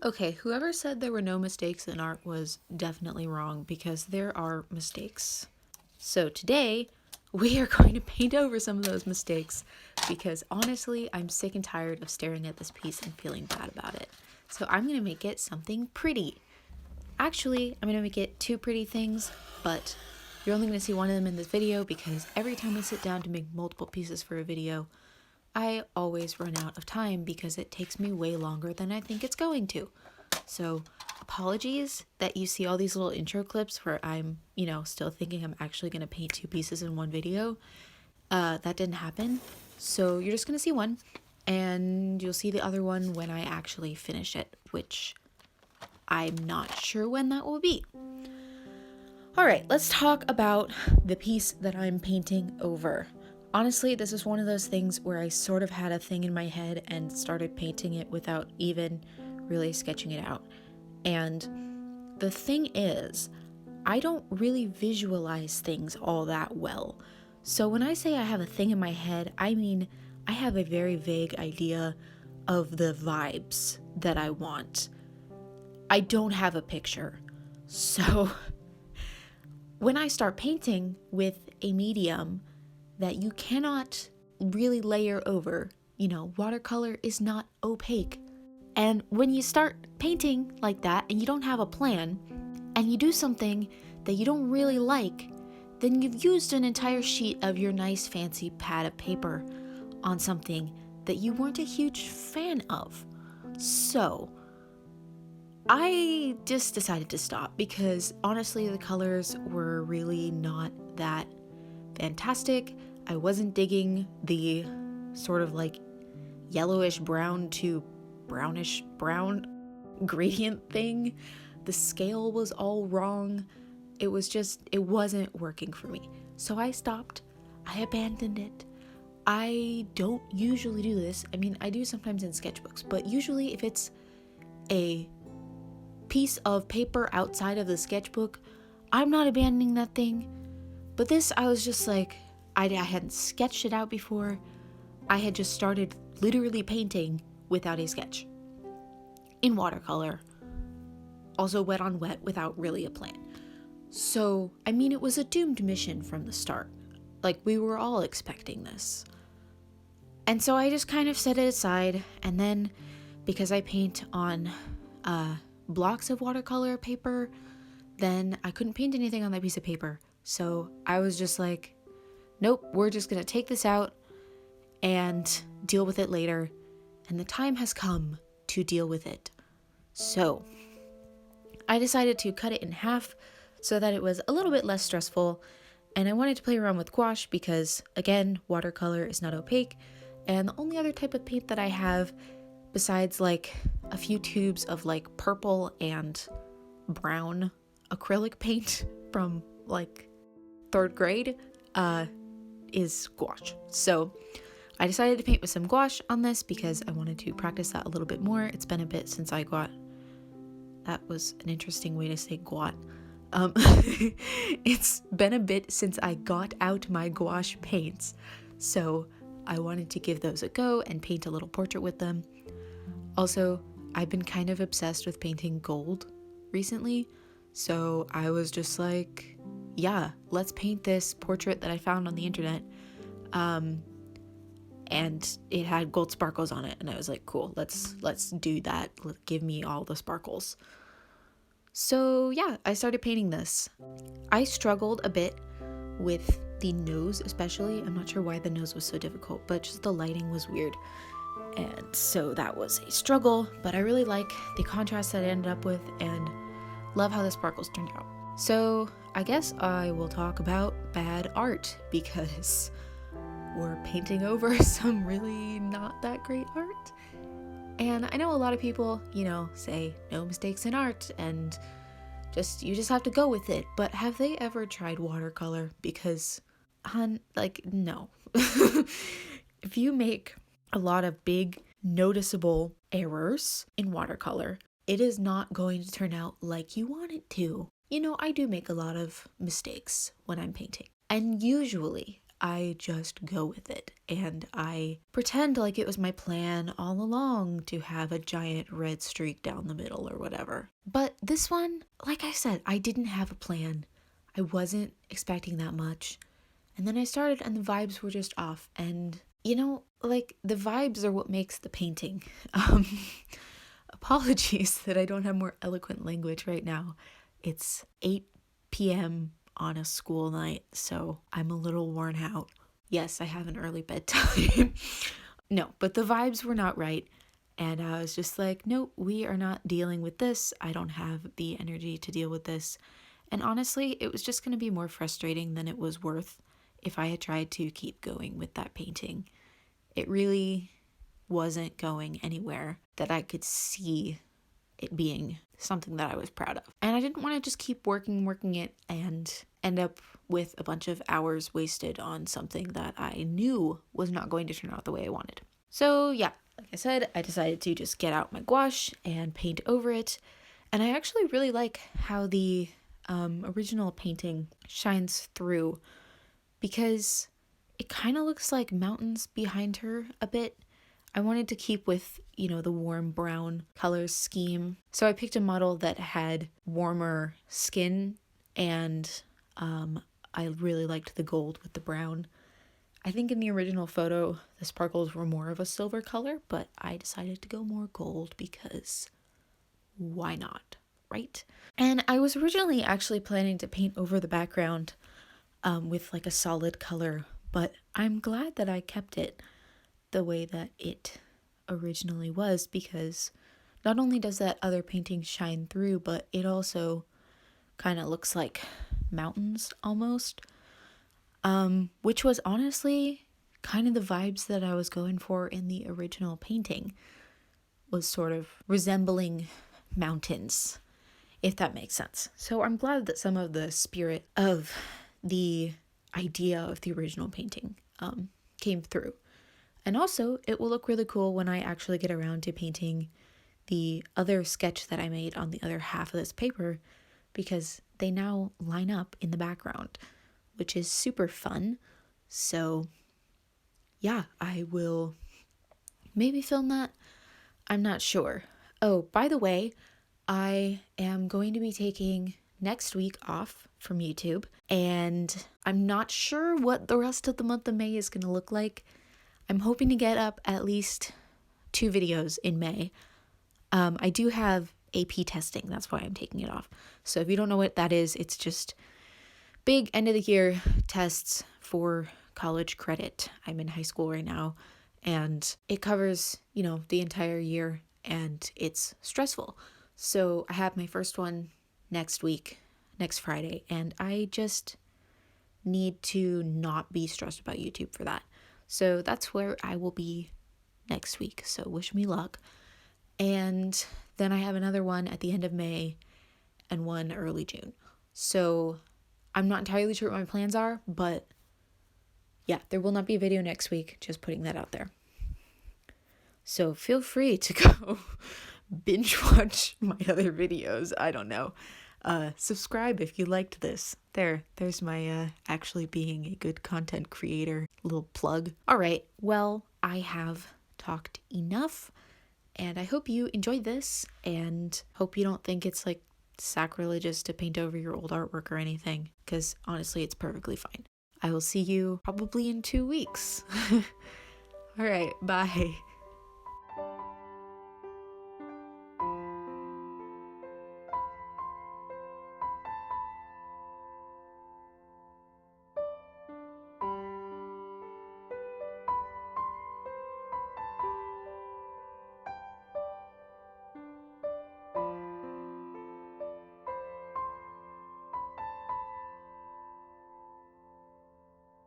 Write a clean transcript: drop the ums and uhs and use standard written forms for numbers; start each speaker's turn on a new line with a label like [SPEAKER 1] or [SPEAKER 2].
[SPEAKER 1] Okay, whoever said there were no mistakes in art was definitely wrong because there are mistakes. So today, we are going to paint over some of those mistakes because honestly, I'm sick and tired of staring at this piece and feeling bad about it. So I'm going to make it something pretty. Actually, I'm going to make it two pretty things, but you're only going to see one of them in this video because every time I sit down to make multiple pieces for a video, I always run out of time because it takes me way longer than I think it's going to. So apologies that you see all these little intro clips where I'm, still thinking I'm actually going to paint two pieces in one video. That didn't happen. So you're just going to see one and you'll see the other one when I actually finish it, which I'm not sure when that will be. All right, let's talk about the piece that I'm painting over. Honestly, this is one of those things where I sort of had a thing in my head and started painting it without even really sketching it out. And the thing is, I don't really visualize things all that well. So when I say I have a thing in my head, I mean I have a very vague idea of the vibes that I want. I don't have a picture. So when I start painting with a medium that you cannot really layer over, watercolor is not opaque. And when you start painting like that and you don't have a plan and you do something that you don't really like, then you've used an entire sheet of your nice fancy pad of paper on something that you weren't a huge fan of. So I just decided to stop because honestly the colors were really not that fantastic. I wasn't digging the sort of like yellowish brown to brownish brown gradient thing. The scale was all wrong. It wasn't working for me. So I stopped. I abandoned it. I don't usually do this. I mean, I do sometimes in sketchbooks, but usually if it's a piece of paper outside of the sketchbook, I'm not abandoning that thing. But this, I was just like, I hadn't sketched it out before. I had just started literally painting without a sketch. In watercolor. Also wet on wet without really a plan. So, I mean, it was a doomed mission from the start. Like, we were all expecting this. And so I just kind of set it aside, and then, because I paint on blocks of watercolor paper, then I couldn't paint anything on that piece of paper. So I was just like, nope, we're just gonna take this out and deal with it later. And the time has come to deal with it. So I decided to cut it in half so that it was a little bit less stressful. And I wanted to play around with gouache because, again, watercolor is not opaque. And the only other type of paint that I have, besides like a few tubes of like purple and brown acrylic paint from like 3rd grade, is gouache. So I decided to paint with some gouache on this because I wanted to practice that a little bit more. It's been a bit since I got, that was an interesting way to say gouache. It's been a bit since I got out my gouache paints. So I wanted to give those a go and paint a little portrait with them. Also, I've been kind of obsessed with painting gold recently. So I was just like, yeah, let's paint this portrait that I found on the internet. And it had gold sparkles on it. And I was like, cool, let's do that. Give me all the sparkles. So yeah, I started painting this. I struggled a bit with the nose especially. I'm not sure why the nose was so difficult, but just the lighting was weird. And so that was a struggle, but I really like the contrast that I ended up with and love how the sparkles turned out. So I guess I will talk about bad art because we're painting over some really not that great art. And I know a lot of people, say no mistakes in art and you just have to go with it. But have they ever tried watercolor? Because, no. If you make a lot of big, noticeable errors in watercolor, it is not going to turn out like you want it to. I do make a lot of mistakes when I'm painting. And usually I just go with it and I pretend like it was my plan all along to have a giant red streak down the middle or whatever. But this one, like I said, I didn't have a plan. I wasn't expecting that much. And then I started and the vibes were just off. And, you know, like the vibes are what makes the painting. Apologies that I don't have more eloquent language right now. It's 8 p.m. on a school night, so I'm a little worn out. Yes, I have an early bedtime. No, but the vibes were not right. And I was just like, nope, we are not dealing with this. I don't have the energy to deal with this. And honestly, it was just going to be more frustrating than it was worth if I had tried to keep going with that painting. It really wasn't going anywhere that I could see it being something that I was proud of. And I didn't want to just keep working it and end up with a bunch of hours wasted on something that I knew was not going to turn out the way I wanted. So yeah, like I said, I decided to just get out my gouache and paint over it. And I actually really like how the original painting shines through, because it kind of looks like mountains behind her a bit. I wanted to keep with, you know, the warm brown color scheme. So I picked a model that had warmer skin, and I really liked the gold with the brown. I think in the original photo, the sparkles were more of a silver color, but I decided to go more gold because why not, right? And I was originally actually planning to paint over the background with like a solid color, but I'm glad that I kept it the way that it originally was, because not only does that other painting shine through, but it also kind of looks like mountains almost, which was honestly kind of the vibes that I was going for in the original painting, was sort of resembling mountains, if that makes sense. So I'm glad that some of the spirit of the idea of the original painting came through. And also, it will look really cool when I actually get around to painting the other sketch that I made on the other half of this paper, because they now line up in the background, which is super fun. So yeah, I will maybe film that. I'm not sure. Oh, by the way, I am going to be taking next week off from YouTube, and I'm not sure what the rest of the month of May is going to look like. I'm hoping to get up at least 2 videos in May. I do have AP testing. That's why I'm taking it off. So if you don't know what that is, it's just big end of the year tests for college credit. I'm in high school right now, and it covers, you know, the entire year, and it's stressful. So I have my first one next week, next Friday, and I just need to not be stressed about YouTube for that. So that's where I will be next week. So wish me luck. And then I have another one at the end of May and one early June. So I'm not entirely sure what my plans are, but yeah, there will not be a video next week. Just putting that out there. So feel free to go binge watch my other videos. I don't know. Subscribe if you liked this. There's my actually being a good content creator little plug. All right, well, I have talked enough, and I hope you enjoyed this, and hope you don't think it's like sacrilegious to paint over your old artwork or anything, because honestly, it's perfectly fine. I will see you probably in 2 weeks. All right, bye.